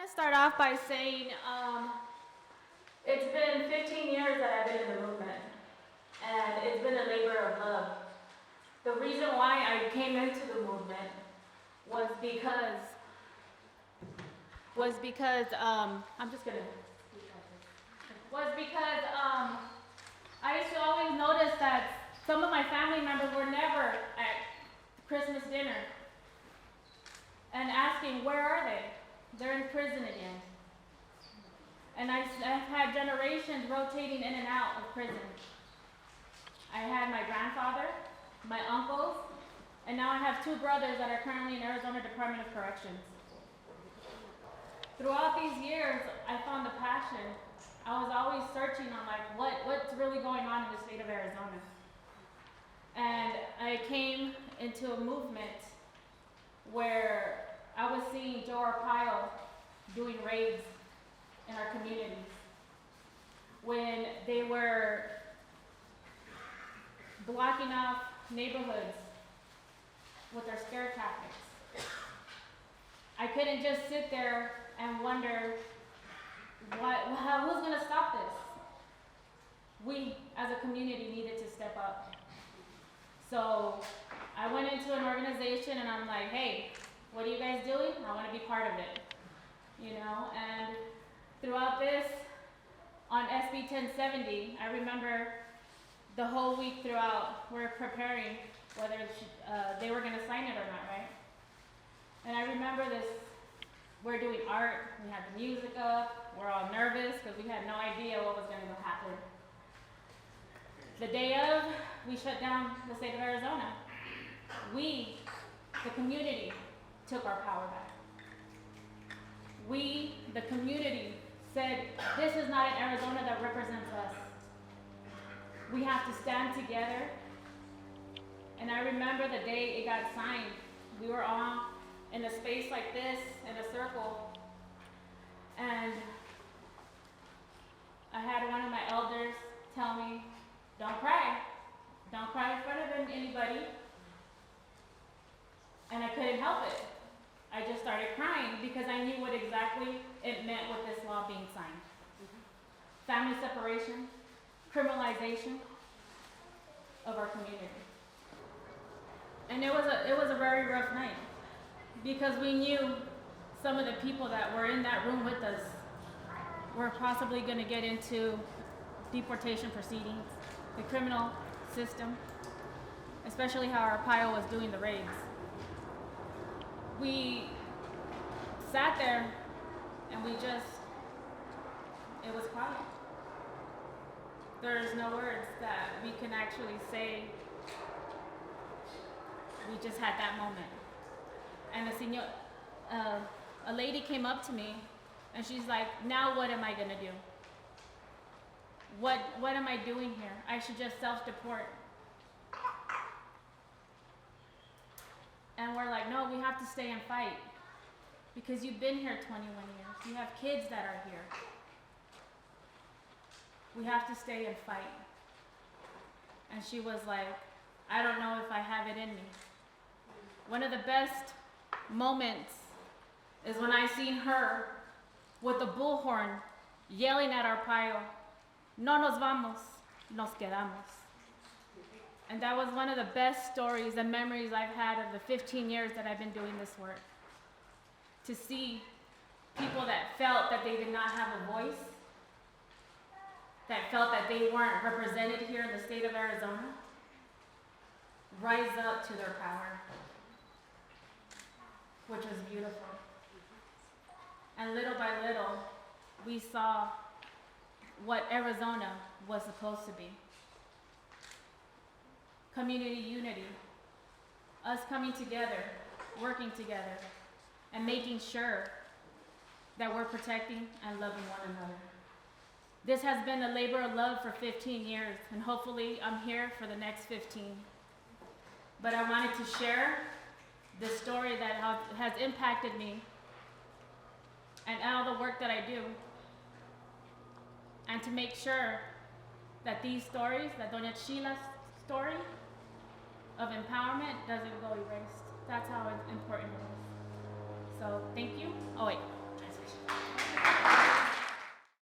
to start off by saying it's been 15 years that I've been in the movement, and it's been a labor of love. The reason why I came into the movement was because I used to always notice that some of my family members were never at Christmas dinner, and asking, where are they? They're in prison again. And I've had generations rotating in and out of prison. I had my grandfather, my uncles, and now I have two brothers that are currently in Arizona Department of Corrections. Throughout these years, I found a passion. I was always searching on what's really going on in the state of Arizona. And I came into a movement where I was seeing Joe Arpaio doing raids in our communities when they were blocking off neighborhoods with their scare tactics. I couldn't just sit there and wonder, who's going to stop this? We, as a community, needed to step up. So I went into an organization and I'm like, hey, what are you guys doing? I want to be part of it, and throughout this, on SB 1070, I remember the whole week throughout, we're preparing whether they were going to sign it or not, right? And I remember this, we're doing art, we had the music up, we're all nervous because we had no idea what was going to happen. The day of, we shut down the state of Arizona. We, the community, took our power back. We, the community, said, this is not an Arizona that represents us. We have to stand together. And I remember the day it got signed. We were all in a space like this, in a circle. And I had one of my elders tell me, don't cry. Don't cry in front of anybody. And I couldn't help it. I just started crying because I knew what exactly it meant with this law being signed. Family separation, criminalization of our community. And it was a very rough night because we knew some of the people that were in that room with us were possibly going to get into deportation proceedings, the criminal system, especially how Arpaio was doing the raids. We sat there and it was quiet. There's no words that we can actually say. We just had that moment. And a lady came up to me and she's like, now what am I gonna do? What am I doing here? I should just self-deport. And we're like, no, we have to stay and fight because you've been here 21 years. You have kids that are here. We have to stay and fight. And she was like, I don't know if I have it in me. One of the best moments is when I seen her with the bullhorn yelling at Arpaio, no nos vamos, nos quedamos. And that was one of the best stories and memories I've had of the 15 years that I've been doing this work. To see people that felt that they did not have a voice, that felt that they weren't represented here in the state of Arizona, rise up to their power, which was beautiful. And little by little, we saw what Arizona was supposed to be. Community unity, us coming together, working together, and making sure that we're protecting and loving one another. This has been a labor of love for 15 years, and hopefully I'm here for the next 15. But I wanted to share the story that has impacted me and all the work that I do, and to make sure that these stories, that Doña Sheila's story of empowerment doesn't go erased. That's how important it is. So thank you. Oh wait.